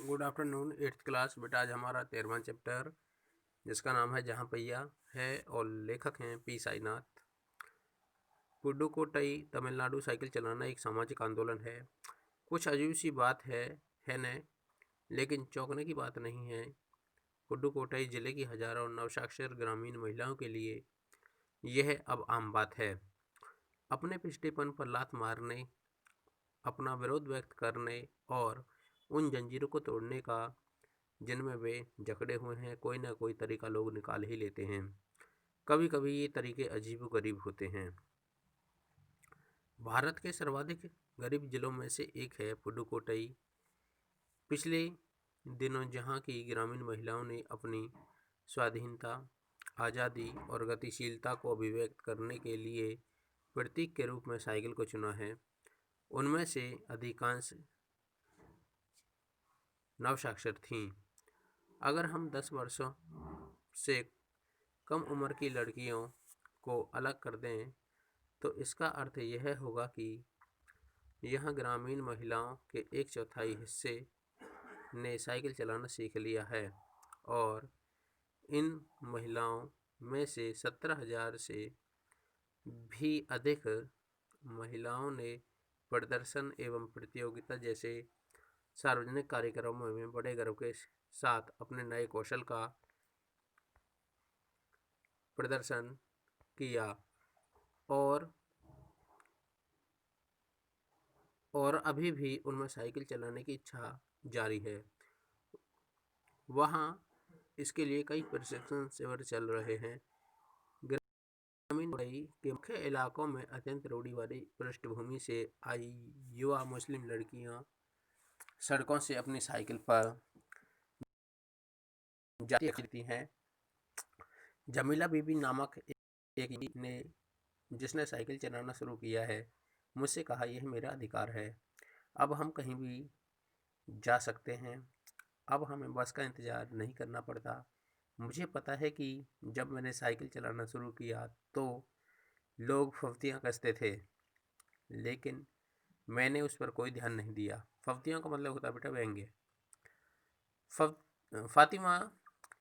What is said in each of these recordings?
Good afternoon 8th class. बेटा आज हमारा 13वां चैप्टर जिसका नाम है जहाँ पैया है और लेखक हैं पी साईनाथ। पुडुकोट्टई तमिलनाडु। साइकिल चलाना एक सामाजिक आंदोलन है। कुछ अजीब सी बात है न, लेकिन चौंकने की बात नहीं है। पुडुकोट्टई जिले की हजारों नवसाक्षर ग्रामीण महिलाओं के लिए यह अब आम बात है। अपने पिछड़ेपन पर लात मारने, अपना विरोध व्यक्त करने और उन जंजीरों को तोड़ने का जिनमें वे जकड़े हुए हैं, कोई ना कोई तरीका लोग निकाल ही लेते हैं। कभी कभी ये तरीके अजीबोगरीब होते हैं। भारत के सर्वाधिक गरीब जिलों में से एक है पुडुकोट्टई। पिछले दिनों जहां की ग्रामीण महिलाओं ने अपनी स्वाधीनता, आज़ादी और गतिशीलता को अभिव्यक्त करने के लिए प्रतीक के रूप में साइकिल को चुना है, उनमें से अधिकांश नवसाक्षर थीं। अगर हम 10 वर्षों से कम उम्र की लड़कियों को अलग कर दें तो इसका अर्थ यह होगा कि यह ग्रामीण महिलाओं के 1/4 हिस्से ने साइकिल चलाना सीख लिया है और इन महिलाओं में से 17,000 से भी अधिक महिलाओं ने प्रदर्शन एवं प्रतियोगिता जैसे सार्वजनिक कार्यक्रमों में बड़े गर्व के साथ अपने नए कौशल का प्रदर्शन किया और अभी भी उनमें साइकिल चलाने की इच्छा जारी है। वहाँ इसके लिए कई प्रशिक्षण शिविर चल रहे हैं। ग्रामीण के मुख्य इलाकों में अत्यंत रूढ़िवादी पृष्ठभूमि से आई युवा मुस्लिम लड़कियाँ सड़कों से अपनी साइकिल पर जाती हैं। जमीला बीबी नामक एक ने जिसने साइकिल चलाना शुरू किया है, मुझसे कहा यह मेरा अधिकार है। अब हम कहीं भी जा सकते हैं। अब हमें बस का इंतज़ार नहीं करना पड़ता। मुझे पता है कि जब मैंने साइकिल चलाना शुरू किया तो लोग फफ्तियाँ कसते थे, लेकिन मैंने उस पर कोई ध्यान नहीं दिया। फफ्तियों का मतलब होता है बेटा व्यंग्य। फातिमा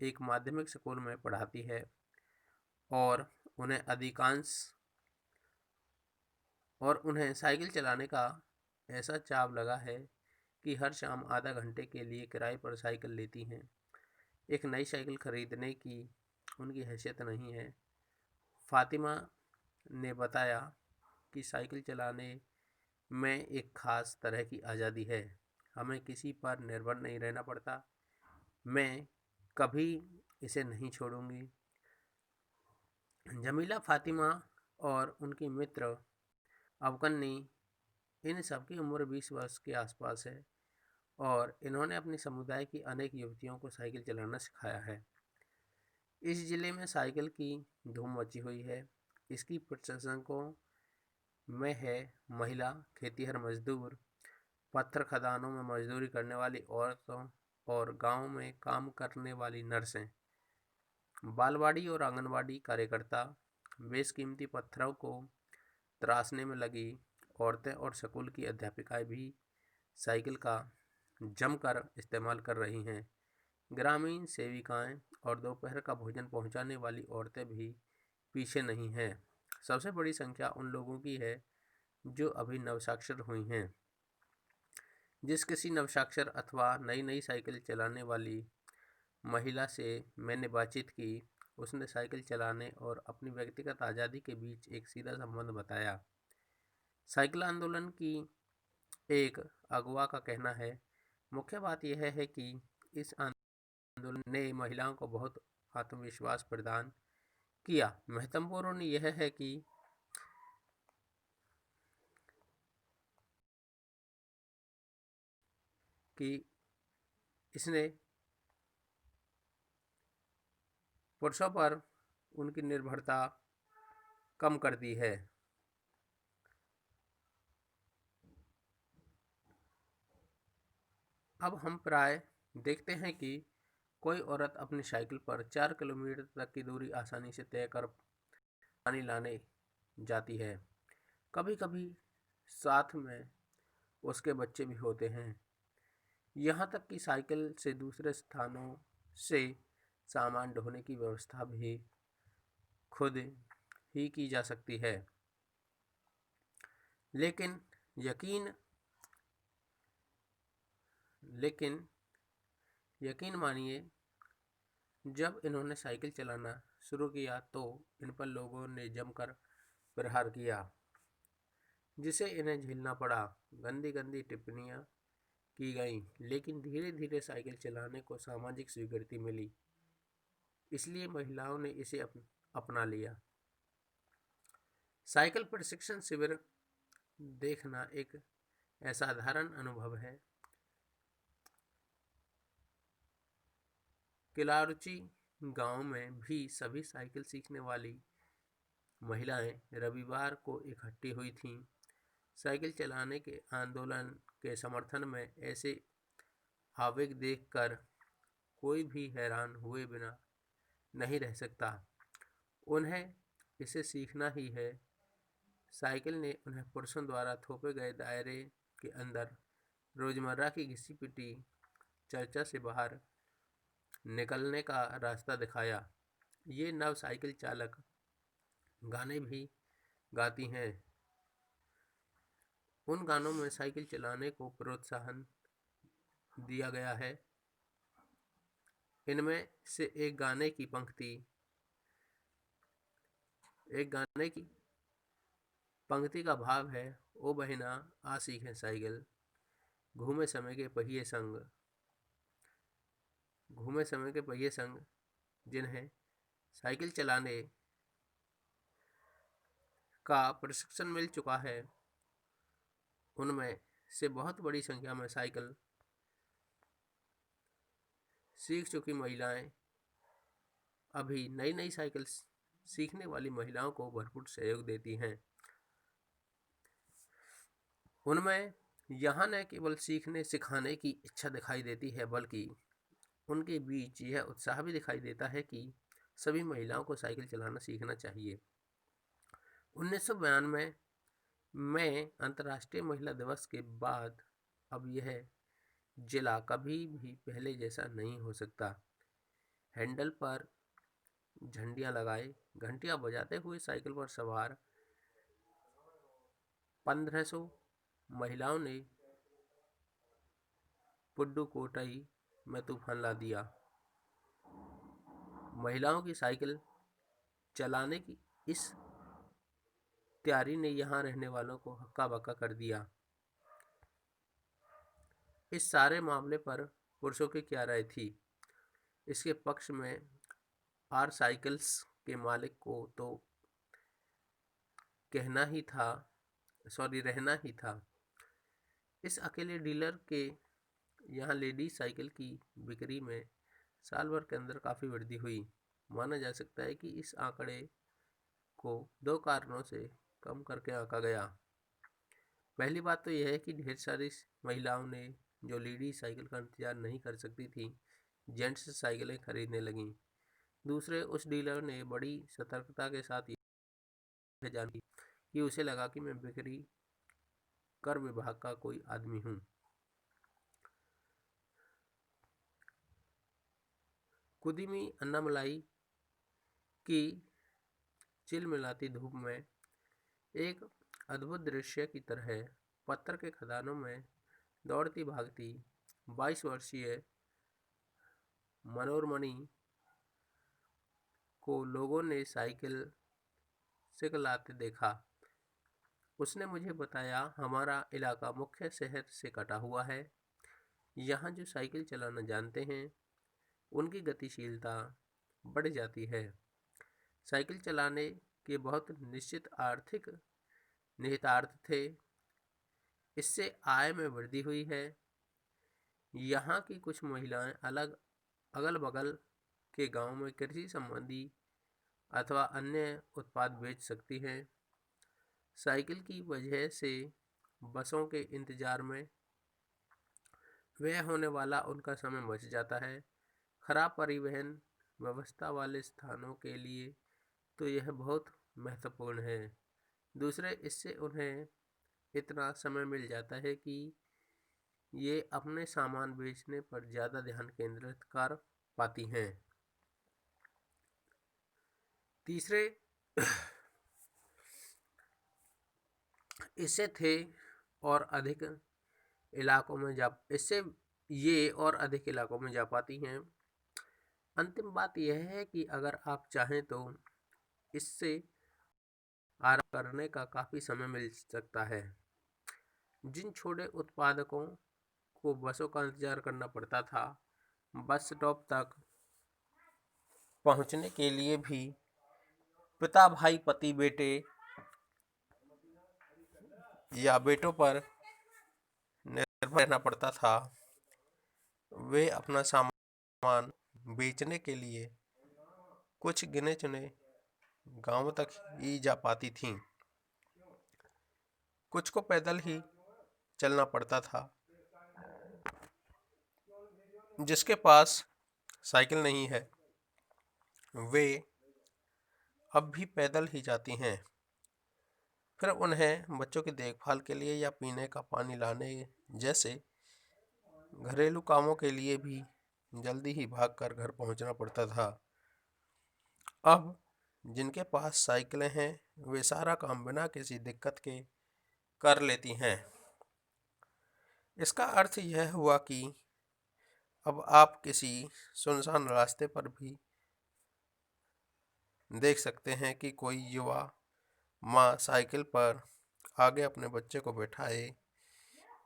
एक माध्यमिक स्कूल में पढ़ाती है और उन्हें साइकिल चलाने का ऐसा चाव लगा है कि हर शाम आधा घंटे के लिए किराए पर साइकिल लेती हैं। एक नई साइकिल खरीदने की उनकी हैसियत नहीं है। फातिमा ने बताया कि साइकिल चलाने में एक ख़ास तरह की आज़ादी है। हमें किसी पर निर्भर नहीं रहना पड़ता। मैं कभी इसे नहीं छोड़ूंगी। जमीला, फातिमा और उनके मित्र अवकन्नी, इन सबकी उम्र 20 वर्ष के आसपास है और इन्होंने अपने समुदाय की अनेक युवतियों को साइकिल चलाना सिखाया है। इस जिले में साइकिल की धूम मची हुई है। इसकी प्रशंसकों में है महिला खेतिहर मजदूर, पत्थर खदानों में मजदूरी करने वाली औरतों और गांव में काम करने वाली नर्सें, बालवाड़ी और आंगनवाड़ी कार्यकर्ता, बेशकीमती पत्थरों को तराशने में लगी औरतें और स्कूल की अध्यापिकाएं भी साइकिल का जमकर इस्तेमाल कर रही हैं। ग्रामीण सेविकाएं और दोपहर का भोजन पहुंचाने वाली औरतें भी पीछे नहीं हैं। सबसे बड़ी संख्या उन लोगों की है जो अभी नवसाक्षर हुई हैं। जिस किसी नवसाक्षर अथवा नई साइकिल चलाने वाली महिला से मैंने बातचीत की, उसने साइकिल चलाने और अपनी व्यक्तिगत आज़ादी के बीच एक सीधा संबंध बताया। साइकिल आंदोलन की एक अगुवा का कहना है, मुख्य बात यह है कि इस आंदोलन ने महिलाओं को बहुत आत्मविश्वास प्रदान किया। महत्वपूर्ण यह है कि इसने पुरुषों पर उनकी निर्भरता कम कर दी है। अब हम प्राय देखते हैं कि कोई औरत अपनी साइकिल पर 4 किलोमीटर तक की दूरी आसानी से तय कर पानी लाने जाती है। कभी कभी साथ में उसके बच्चे भी होते हैं। यहाँ तक कि साइकिल से दूसरे स्थानों से सामान ढोने की व्यवस्था भी खुद ही की जा सकती है। लेकिन यकीन लेकिन यकीन मानिए, जब इन्होंने साइकिल चलाना शुरू किया तो इन पर लोगों ने जमकर प्रहार किया, जिसे इन्हें झेलना पड़ा। गंदी गंदी टिप्पणियां की गईं, लेकिन धीरे धीरे साइकिल चलाने को सामाजिक स्वीकृति मिली, इसलिए महिलाओं ने इसे अपना लिया। साइकिल प्रशिक्षण शिविर देखना एक असाधारण अनुभव है। किलारुचि गांव में भी सभी साइकिल सीखने वाली महिलाएं रविवार को इकट्ठी हुई थीं। साइकिल चलाने के आंदोलन के समर्थन में ऐसे आवेग देखकर कोई भी हैरान हुए बिना नहीं रह सकता। उन्हें इसे सीखना ही है। साइकिल ने उन्हें पुरुषों द्वारा थोपे गए दायरे के अंदर रोजमर्रा की घिसी पिटी चर्चा से बाहर निकलने का रास्ता दिखाया। ये नव साइकिल चालक गाने भी गाती हैं। उन गानों में साइकिल चलाने को प्रोत्साहन दिया गया है। इनमें से एक गाने की पंक्ति का भाव है, ओ बहिना आ सीखें साइकिल, घूमे समय के पहिए संग, जिन्हें साइकिल चलाने का प्रशिक्षण मिल चुका है, उनमें से बहुत बड़ी संख्या में साइकिल सीख चुकी महिलाएं अभी नई नई साइकिल सीखने वाली महिलाओं को भरपूर सहयोग देती हैं। उनमें यहाँ न केवल सीखने सिखाने की इच्छा दिखाई देती है, बल्कि उनके बीच यह उत्साह भी दिखाई देता है कि सभी महिलाओं को साइकिल चलाना सीखना चाहिए। 1992 में अंतर्राष्ट्रीय महिला दिवस के बाद अब यह जिला कभी भी पहले जैसा नहीं हो सकता। हैंडल पर झंडियां लगाए, घंटियां बजाते हुए साइकिल पर सवार 1500 महिलाओं ने पुडुकोट्टई में तूफान ला दिया। महिलाओं की साइकिल चलाने की इस तैयारी ने यहाँ रहने वालों को हक्का बक्का कर दिया। इस सारे मामले पर पुरुषों की क्या राय थी? इसके पक्ष में आर साइकिल्स के मालिक को तो रहना ही था। इस अकेले डीलर के यहाँ लेडीज साइकिल की बिक्री में साल भर के अंदर काफ़ी वृद्धि हुई। माना जा सकता है कि इस आंकड़े को 2 कारणों से कम करके आंका गया। पहली बात तो यह है कि ढेर सारी महिलाओं ने, जो लेडीज साइकिल का इंतजार नहीं कर सकती थी, जेंट्स साइकिलें खरीदने लगीं। दूसरे, उस डीलर ने बड़ी सतर्कता के साथ यह जानी कि उसे लगा कि मैं बिक्री कर विभाग का कोई आदमी हूँ। कुदिमी अन्नामलाई की चिलमिलाती धूप में एक अद्भुत दृश्य की तरह पत्थर के खदानों में दौड़ती भागती 22 वर्षीय मनोरमणि को लोगों ने साइकिल सिखलाते देखा। उसने मुझे बताया, हमारा इलाका मुख्य शहर से कटा हुआ है। यहाँ जो साइकिल चलाना जानते हैं उनकी गतिशीलता बढ़ जाती है। साइकिल चलाने के बहुत निश्चित आर्थिक निहितार्थ थे। इससे आय में वृद्धि हुई है। यहाँ की कुछ महिलाएं अगल बगल के गांव में कृषि संबंधी अथवा अन्य उत्पाद बेच सकती हैं। साइकिल की वजह से बसों के इंतजार में व्यय होने वाला उनका समय बच जाता है। खराब परिवहन व्यवस्था वाले स्थानों के लिए तो यह बहुत महत्वपूर्ण है। दूसरे, इससे उन्हें इतना समय मिल जाता है कि ये अपने सामान बेचने पर ज़्यादा ध्यान केंद्रित कर पाती हैं। तीसरे, इससे थे और अधिक इलाकों में जा इससे ये और अधिक इलाकों में जा पाती हैं। अंतिम बात यह है कि अगर आप चाहें तो इससे आराम करने का काफ़ी समय मिल सकता है। जिन छोटे उत्पादकों को बसों का इंतजार करना पड़ता था, बस स्टॉप तक पहुंचने के लिए भी पिता भाई पति बेटे या बेटों पर निर्भर रहना पड़ता था, वे अपना सामान बेचने के लिए कुछ गिने चुने गांवों तक ही जा पाती थीं। कुछ को पैदल ही चलना पड़ता था। जिसके पास साइकिल नहीं है, वे अब भी पैदल ही जाती हैं। फिर उन्हें बच्चों की देखभाल के लिए या पीने का पानी लाने जैसे घरेलू कामों के लिए भी जल्दी ही भागकर घर पहुंचना पड़ता था। अब जिनके पास साइकिलें हैं, वे सारा काम बिना किसी दिक्कत के कर लेती हैं। इसका अर्थ यह हुआ कि अब आप किसी सुनसान रास्ते पर भी देख सकते हैं कि कोई युवा माँ साइकिल पर आगे अपने बच्चे को बैठाए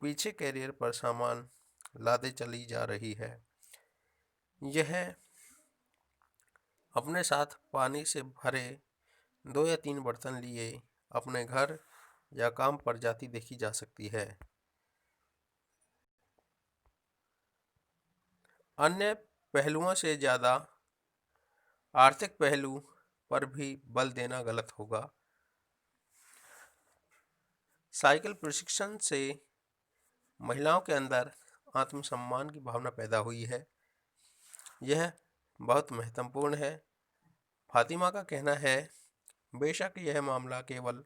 पीछे कैरियर पर सामान लादे चली जा रही है। यह अपने साथ पानी से भरे 2 या 3 बर्तन लिए अपने घर या काम पर जाती देखी जा सकती है। अन्य पहलुओं से ज़्यादा आर्थिक पहलू पर भी बल देना गलत होगा। साइकिल प्रशिक्षण से महिलाओं के अंदर आत्मसम्मान की भावना पैदा हुई है। यह बहुत महत्वपूर्ण है। फातिमा का कहना है, बेशक यह मामला केवल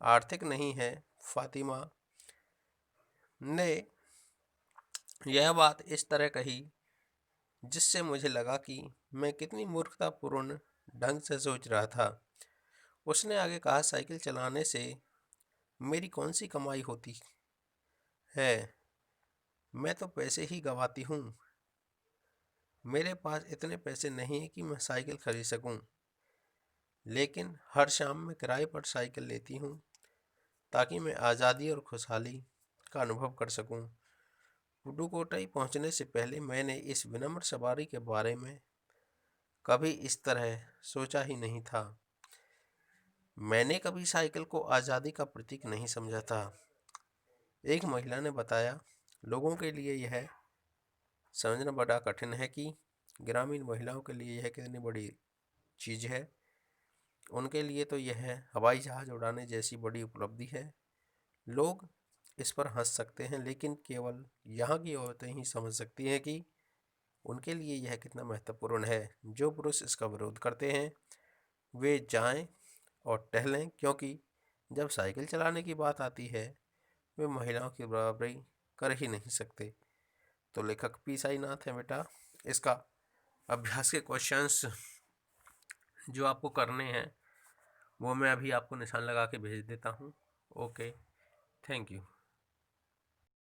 आर्थिक नहीं है। फातिमा ने यह बात इस तरह कही जिससे मुझे लगा कि मैं कितनी मूर्खतापूर्ण ढंग से सोच रहा था। उसने आगे कहा, साइकिल चलाने से मेरी कौन सी कमाई होती है? मैं तो पैसे ही गंवाती हूँ। मेरे पास इतने पैसे नहीं हैं कि मैं साइकिल खरीद सकूँ, लेकिन हर शाम मैं किराए पर साइकिल लेती हूँ ताकि मैं आज़ादी और खुशहाली का अनुभव कर सकूँ। पुडुकोट्टई पहुँचने से पहले मैंने इस विनम्र सवारी के बारे में कभी इस तरह सोचा ही नहीं था। मैंने कभी साइकिल को आज़ादी का प्रतीक नहीं समझा था। एक महिला ने बताया, लोगों के लिए यह समझना बड़ा कठिन है कि ग्रामीण महिलाओं के लिए यह कितनी बड़ी चीज़ है। उनके लिए तो यह हवाई जहाज़ उड़ाने जैसी बड़ी उपलब्धि है। लोग इस पर हंस सकते हैं, लेकिन केवल यहाँ की औरतें ही समझ सकती हैं कि उनके लिए यह कितना महत्वपूर्ण है। जो पुरुष इसका विरोध करते हैं, वे जाएं और टहलें, क्योंकि जब साइकिल चलाने की बात आती है, वे महिलाओं की बराबरी कर ही नहीं सकते। तो लेखक पी साईनाथ है बेटा। इसका अभ्यास के क्वेश्चंस जो आपको करने हैं वो मैं अभी आपको निशान लगा के भेज देता हूँ। Okay, thank you.